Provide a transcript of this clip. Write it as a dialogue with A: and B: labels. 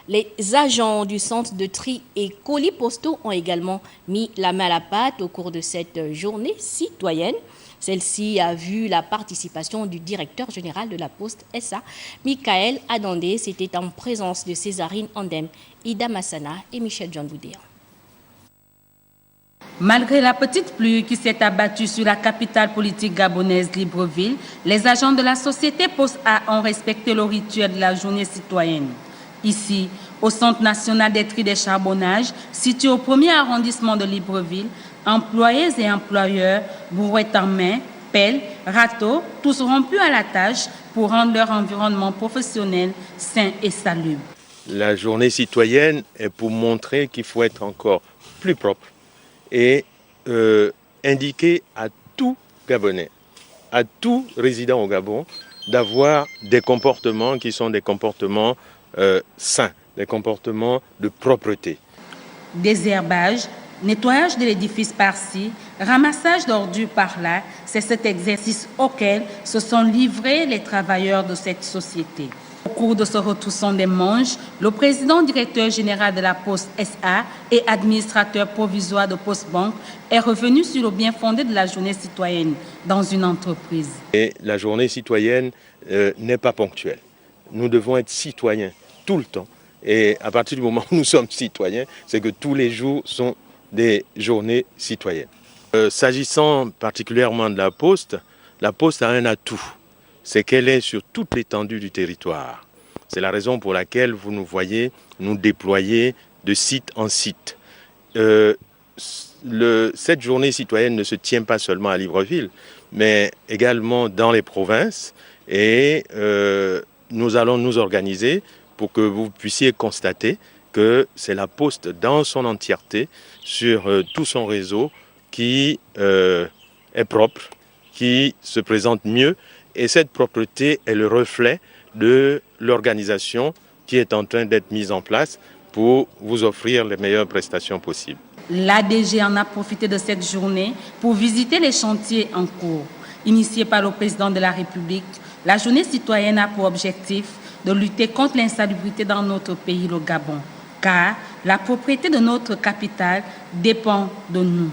A: Les agents du centre de tri et colis postaux ont également mis la main à la pâte au cours de cette journée citoyenne. Celle-ci a vu la participation du directeur général de la Poste SA, Michael Adandé. C'était en présence de Césarine Andem, Ida Massana et Michel John Boudéa.
B: Malgré la petite pluie qui s'est abattue sur la capitale politique gabonaise Libreville, les agents de la société Poste A ont respecté le rituel de la journée citoyenne. Ici, au Centre national des tri des charbonnages, situé au 1er arrondissement de Libreville, employés et employeurs, brouettes en main, pelles, râteaux, tous rompus à la tâche pour rendre leur environnement professionnel sain et salubre.
C: La journée citoyenne est pour montrer qu'il faut être encore plus propre et indiquer à tout Gabonais, à tout résident au Gabon, d'avoir des comportements qui sont des comportements sains, des comportements de propreté.
B: Désherbage, nettoyage de l'édifice par-ci, ramassage d'ordures par-là, c'est cet exercice auquel se sont livrés les travailleurs de cette société. Au cours de ce retroussant des manches, le président directeur général de la Poste SA et administrateur provisoire de Postbank est revenu sur le bien fondé de la journée citoyenne dans une entreprise.
C: Et la journée citoyenne n'est pas ponctuelle. Nous devons être citoyens tout le temps. Et à partir du moment où nous sommes citoyens, c'est que tous les jours sont des journées citoyennes. S'agissant particulièrement de la Poste a un atout. C'est qu'elle est sur toute l'étendue du territoire. C'est la raison pour laquelle vous nous voyez nous déployer de site en site. Cette journée citoyenne ne se tient pas seulement à Libreville, mais également dans les provinces. Et nous allons nous organiser pour que vous puissiez constater que c'est la Poste dans son entièreté, sur tout son réseau, qui est propre, qui se présente mieux. Et cette propreté est le reflet de l'organisation qui est en train d'être mise en place pour vous offrir les meilleures prestations possibles.
B: L'ADG en a profité de cette journée pour visiter les chantiers en cours. Initiée par le président de la République, la journée citoyenne a pour objectif de lutter contre l'insalubrité dans notre pays, le Gabon, car la propriété de notre capitale dépend de nous.